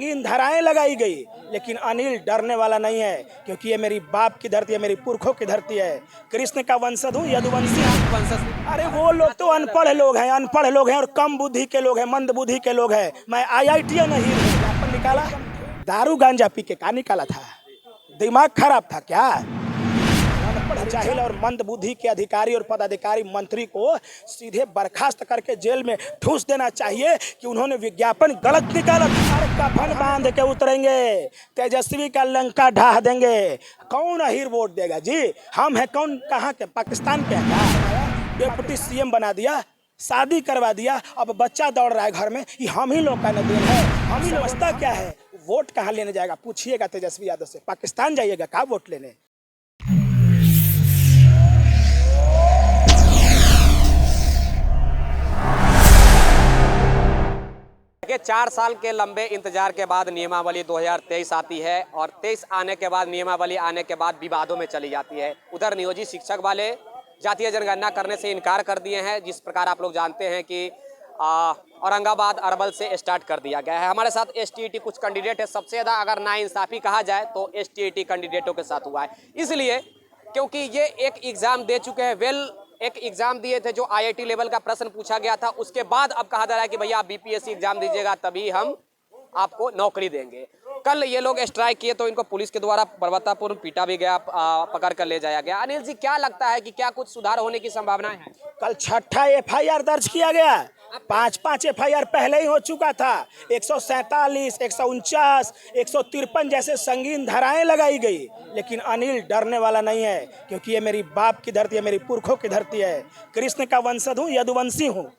संगीन धाराएं लगाई गई, लेकिन अनिल डरने वाला नहीं है, क्योंकि ये मेरी बाप की धरती है, मेरी पुरखों की धरती है। कृष्ण का वंशज हूँ, यदुवंशी हूँ। अरे वो लोग तो अनपढ़ लोग हैं, अनपढ़ लोग हैं और कम बुद्धि के लोग हैं, मंद बुद्धि के लोग हैं। मैं IIT नहीं हूँ। विज्ञापन निकाला, दारू गांजा पी के का निकाला था? दिमाग खराब था क्या? जाहिल और मंद बुद्धि के अधिकारी और पदाधिकारी मंत्री को सीधे बर्खास्त करके जेल में ठूस देना चाहिए कि उन्होंने विज्ञापन गलत निकाला। कफन बांध के उतरेंगे, तेजस्वी का लंका ढा देंगे। कौन अहीर वोट देगा जी? हम है कौन? कहाँ के? पाकिस्तान के हैं? डिप्टी CM बना दिया, शादी करवा दिया, अब बच्चा दौड़ रहा है घर में। ये हम ही लोग का न देन है। हम ही समझता क्या है? वोट कहाँ लेने जाएगा? पूछिएगा तेजस्वी यादव से। पाकिस्तान जाइएगा का वोट लेने? के 4 साल के लंबे इंतजार के बाद नियमावली 2023 आती है और 23 आने के बाद नियमावली आने के बाद विवादों में चली जाती है। उधर नियोजित शिक्षक वाले जातीय जनगणना करने से इनकार कर दिए हैं। जिस प्रकार आप लोग जानते हैं कि औरंगाबाद अरवल से स्टार्ट कर दिया गया है। हमारे साथ STET कुछ कैंडिडेट है। सबसे ज़्यादा अगर नाइंसाफ़ी कहा जाए तो STET कैंडिडेटों के साथ हुआ है, इसलिए क्योंकि ये एक एग्ज़ाम दे चुके हैं। एक एग्ज़ाम दिए थे जो IIT लेवल का प्रश्न पूछा गया था, उसके बाद अब कहा जा रहा है कि भैया आप BPSC एग्ज़ाम दीजिएगा तभी हम आपको नौकरी देंगे। कल ये लोग स्ट्राइक किए तो इनको पुलिस के द्वारा बर्बरतापूर्ण पीटा भी गया, पकड़ कर ले जाया गया। अनिल जी, क्या लगता है कि क्या कुछ सुधार होने की संभावनाएं हैं? कल 6ठा FIR दर्ज किया गया। 5 FIR पहले ही हो चुका था। 147, 149, 153 जैसे संगीन धाराएं लगाई गई, लेकिन अनिल डरने वाला नहीं है, क्योंकि ये मेरी बाप की धरती है, मेरी पुरखों की धरती है। कृष्ण का वंशज हूँ, यदुवंशी हूँ।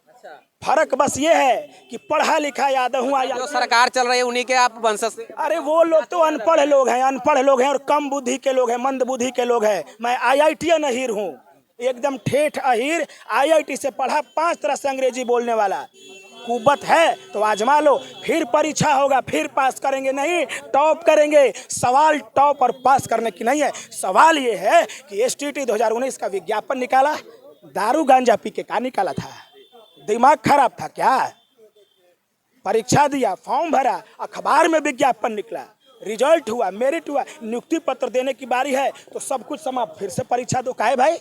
फर्क बस ये है कि पढ़ा लिखा यादव हूँ। जो सरकार चल रही है उन्हीं के आप वंशज से? अरे वो लोग तो अनपढ़ लोग हैं, अनपढ़ लोग हैं और कम बुद्धि के लोग हैं, मंद बुद्धि के लोग हैं। मैं IIT नहीं हूँ, एकदम ठेठ अहीर। IIT से पढ़ा, 5 तरह से अंग्रेजी बोलने वाला। कुबत है तो आजमा लो, फिर परीक्षा होगा, फिर पास करेंगे। नहीं, टॉप करेंगे। सवाल टॉप और पास करने की नहीं है। सवाल ये है कि STET 2019 का विज्ञापन निकाला, दारू गांजा पी के का निकाला था? दिमाग खराब था क्या? परीक्षा दिया, फॉर्म भरा, अखबार में विज्ञापन निकला, रिजल्ट हुआ, मेरिट हुआ, नियुक्ति पत्र देने की बारी है तो सब कुछ समाप्त, फिर से परीक्षा दो। काहे भाई?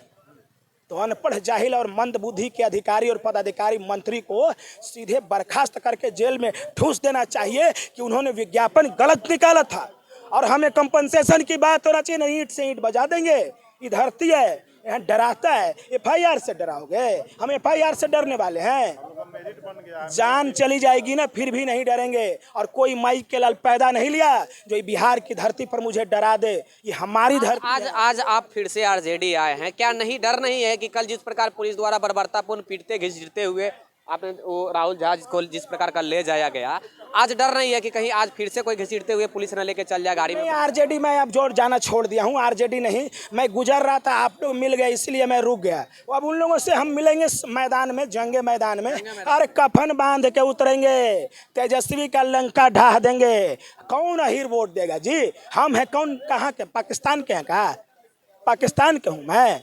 तो अनपढ़, जाहिल और मंद बुद्धि के अधिकारी और पदाधिकारी मंत्री को सीधे बर्खास्त करके जेल में ठूस देना चाहिए कि उन्होंने विज्ञापन गलत निकाला था। और हमें कंपनसेशन की बात होना चाहिए, नहीं ईंट से ईंट बजा देंगे। ये धरती है, यहाँ डराता है। FIR से डराओगे? हम FIR से डरने वाले हैं? जान चली जाएगी ना, फिर भी नहीं डरेंगे। और कोई माई के लाल पैदा नहीं लिया जो बिहार की धरती पर मुझे डरा दे। ये हमारी धरती आज आज आप फिर से RJD आए हैं, क्या नहीं डर नहीं है कि कल जिस प्रकार पुलिस द्वारा बर्बरतापूर्ण पीटते घसीटते हुए आपने वो राहुल झा को जिस प्रकार का ले जाया गया, आज डर नहीं है कि कहीं आज फिर से कोई घसीटते हुए पुलिस न लेके चल जाए गाड़ी में? RJD मैं अब जोर जाना छोड़ दिया हूँ। RJD नहीं, मैं गुजर रहा था, आप लोग मिल गए इसलिए मैं रुक गया। अब उन लोगों से हम मिलेंगे मैदान में, जंगे मैदान में। अरे कफन बांध के उतरेंगे, तेजस्वी का लंका ढा देंगे। कौन अहीर वोट देगा जी? हम है कौन? कहाँ के? पाकिस्तान के हैं का? पाकिस्तान के हूँ मैं,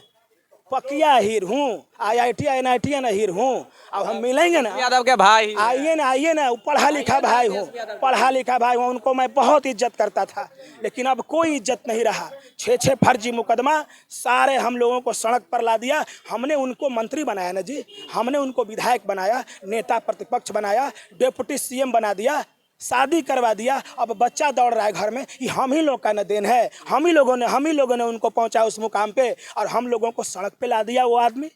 पकिया अहीर हूँ। IIT NIT अहीर हूँ। अब हम मिलेंगे ना, यादव के भाई आइए ना, पढ़ा लिखा भाई हूँ, पढ़ा लिखा भाई हूँ। उनको मैं बहुत इज्जत करता था, लेकिन अब कोई इज्जत नहीं रहा। 6 फर्जी मुकदमा, सारे हम लोगों को सड़क पर ला दिया। हमने उनको मंत्री बनाया ना जी, हमने उनको विधायक बनाया, नेता प्रतिपक्ष बनाया, डिप्टी CM बना दिया, शादी करवा दिया, अब बच्चा दौड़ रहा है घर में। ये हम ही लोग का न देन है। हम ही लोगों ने उनको पहुंचा उस मुकाम पे, और हम लोगों को सड़क पे ला दिया। वो आदमी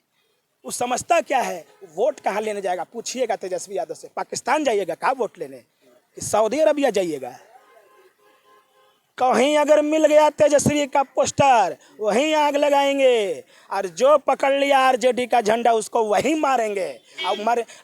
वो समझता क्या है? वोट कहाँ लेने जाएगा? पूछिएगा तेजस्वी यादव से। पाकिस्तान जाइएगा का वोट लेने? कि सऊदी अरबिया जाइएगा? कहीं अगर मिल गया तेजस्वी का पोस्टर, वहीं आग लगाएंगे, और जो पकड़ लिया RJD का झंडा उसको वहीं मारेंगे।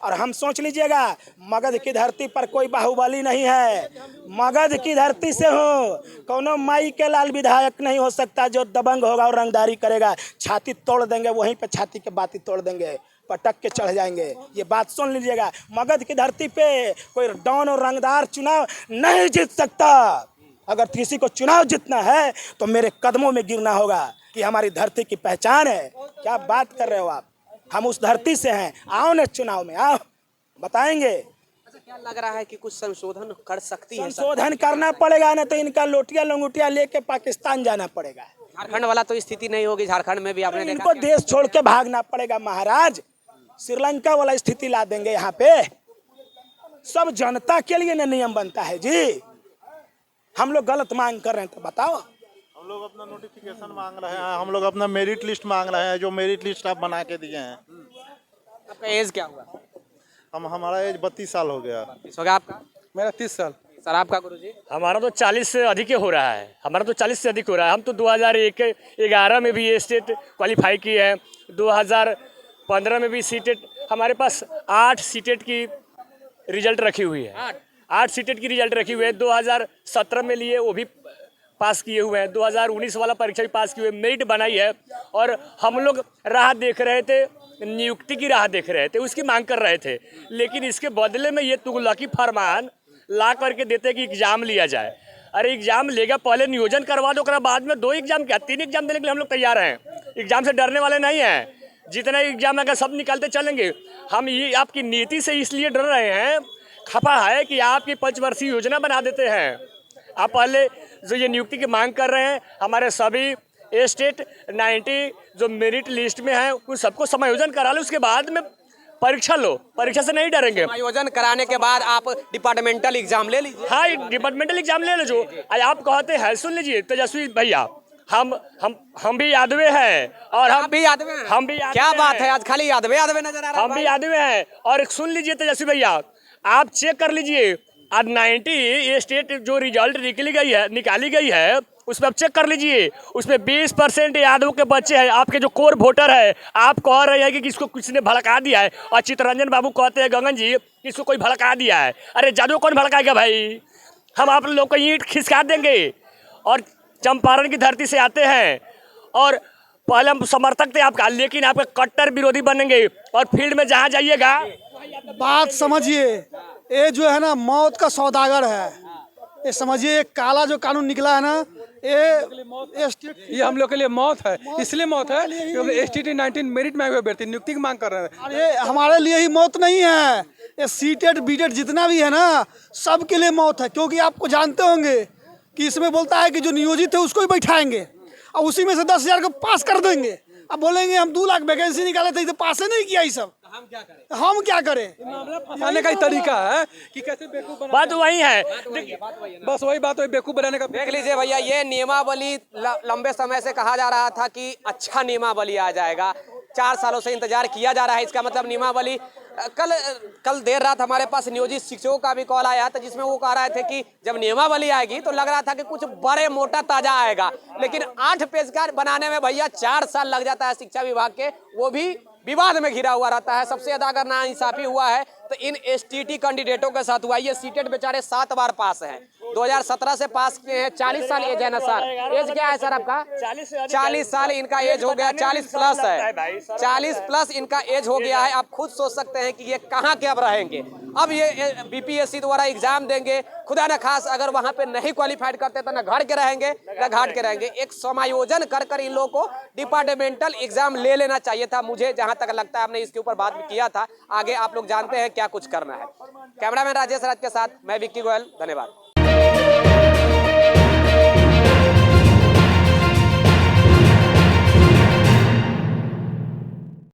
और हम सोच लीजिएगा, मगध की धरती पर कोई बाहुबली नहीं है। मगध की धरती से हो, कोनो माई के लाल विधायक नहीं हो सकता जो दबंग होगा और रंगदारी करेगा। छाती तोड़ देंगे, वहीं पे छाती के बाती तोड़ देंगे, पटक के चढ़ जाएंगे। ये बात सुन लीजिएगा, मगध की धरती पे कोई डॉन और रंगदार चुनाव नहीं जीत सकता। अगर किसी को चुनाव जीतना है तो मेरे कदमों में गिरना होगा, कि हमारी धरती की पहचान है। क्या बात कर रहे हो आप? हम उस धरती से हैं। आओ ना चुनाव में, आओ, बताएंगे। क्या लग रहा है कि कुछ संशोधन कर सकती है सरकार? संशोधन करना पड़ेगा, ना तो इनका लोटिया लंगोटिया लेके पाकिस्तान जाना पड़ेगा। झारखंड वाला तो स्थिति नहीं होगी, झारखंड में भी आपने देखा इनको देश छोड़ के भागना पड़ेगा महाराज। श्रीलंका वाला स्थिति ला देंगे यहाँ पे। सब जनता के लिए ना नियम बनता है जी। हम लोग गलत मांग कर रहे हैं तो बताओ। हम लोग अपना नोटिफिकेशन मांग रहे हैं, हम लोग अपना मेरिट लिस्ट मांग रहे हैं, जो मेरिट लिस्ट आप बना के दिए हैं। आपका एज क्या हुआ? हमारा एज 32 साल हो गया। हो गया आपका? मेरा 30 साल। सर आपका गुरुजी? हमारा तो 40 से अधिक ही हो रहा है। हमारा तो 40 से अधिक हो रहा है। हम तो 2011 में भी ये स्टेट क्वालिफाई किए हैं। 2015 में भी सीटेट, हमारे पास 8 सीटेट की रिजल्ट रखी हुई है। 8 सीटेट की रिजल्ट रखी हुई है। 2017 में लिए, वो भी पास किए हुए हैं। 2019 वाला परीक्षा भी पास किए हुए, मेरिट बनाई है। और हम लोग राह देख रहे थे, नियुक्ति की राह देख रहे थे, उसकी मांग कर रहे थे। लेकिन इसके बदले में ये तुगलकी फरमान ला करके देते कि एग्जाम लिया जाए। अरे एग्जाम लेगा, पहले नियोजन करवा दो, कर बाद में 2 एग्जाम क्या 3 एग्जाम देने के लिए हम लोग तैयार हैं। एग्जाम से डरने वाले नहीं हैं। जितना एग्जाम अगर सब निकालते चलेंगे। हम ये आपकी नीति से इसलिए डर रहे हैं, खफा है कि आपकी 5 वर्षीय योजना बना देते हैं। आप पहले जो ये नियुक्ति की मांग कर रहे हैं, हमारे सभी स्टेट 90 जो मेरिट लिस्ट में है उन सबको समायोजन करा लो, उसके बाद में परीक्षा लो। परीक्षा से नहीं डरेंगे। आयोजन कराने के बाद आप डिपार्टमेंटल एग्जाम ले लीजिए। हाँ, डिपार्टमेंटल एग्जाम ले लो। जो आप कहते हैं, सुन लीजिए तेजस्वी भैया, हम भी यादवे हैं और आप भी यादव हैं? हम भी यादव क्या बात हैं। है, आज खाली यादवे यादवे नजर आ रहा है। हम भी यादवे हैं। और एक सुन लीजिए तेजस्वी भैया, आप चेक कर लीजिए आज 90 स्टेट जो रिजल्ट निकाली गई है उसमें आप चेक कर लीजिए। उसमें 20% यादव के बच्चे हैं। आपके जो कोर वोटर है, आप कह रहे हैं कि किसको किसी ने भड़का दिया है। और चित्तरंजन बाबू कहते हैं, गगन जी, किसको कोई भड़का दिया है। अरे जादू कौन भड़काएगा भाई? हम आप लोग को ईंट खिसका देंगे। और चंपारण की धरती से आते हैं और पहले हम समर्थक थे आपका, लेकिन आपके कट्टर विरोधी बनेंगे। और फील्ड में जहाँ जाइएगा, बात समझिए, ये जो है ना मौत का सौदागर है। ये समझिए, ये काला जो कानून निकला है ना, ये हम लोग के लिए मौत है। इसलिए मौत है क्योंकि STT 19 मेरिट में हुए अभ्यर्थी नियुक्ति की मांग कर रहे हैं। और ये हमारे लिए ही मौत नहीं है, ये सीटेट बीटेट जितना भी है ना, सबके लिए मौत है। क्योंकि आपको जानते होंगे कि इसमें बोलता है कि जो नियोजित है उसको ही बैठाएंगे और उसी में से 10,000 को पास कर देंगे। अब बोलेंगे हम 2 लाख वैकेंसी निकाले थे, तो पास नहीं किया ये सब। हम क्या करें? फंसाने का ही तरीका है कि कैसे बेवकूफ बना। बात वही है। बस वही बात, वही बेवकूफ बनाने का। देख लीजिए भैया, ये नियमावली लंबे समय से कहा जा रहा था कि अच्छा नियमावली आ जाएगा। 4 सालों से इंतजार किया जा रहा है। इसका मतलब नियमावली कल देर रात हमारे पास नियोजित शिक्षकों का भी कॉल आया था, जिसमें वो कह रहे थे कि जब नियमावली आएगी तो लग रहा था कि कुछ बड़े मोटा ताजा आएगा। लेकिन 8 पेज का बनाने में भैया 4 साल लग जाता है शिक्षा विभाग के, वो भी विवाद में घिरा हुआ रहता है। सबसे ज्यादा अगर नाइंसाफी हुआ है तो इन STT कैंडिडेटों के साथ हुआ। ये सीटेट बेचारे 7 बार पास हैं, 2017 से पास किए हैं। 40 साल एज है ना सर? एज क्या है सर आपका? 40 साल इनका एज हो गया, 40 प्लस है। 40 प्लस इनका एज हो गया है। आप खुद सोच सकते हैं कि ये कहाँ के अब रहेंगे। अब ये BPSC द्वारा एग्जाम देंगे, खुदा न खास अगर वहां पे नहीं क्वालिफाइड करते तो न घर के रहेंगे न घाट के रहेंगे। एक समायोजन कर इन लोगों को डिपार्टमेंटल एग्जाम ले लेना चाहिए था, मुझे जहां तक लगता है। आपने इसके ऊपर बात भी किया था, आगे आप लोग जानते हैं क्या कुछ करना है। कैमरामैन राजेश राज के साथ मैं विक्की गोयल, धन्यवाद।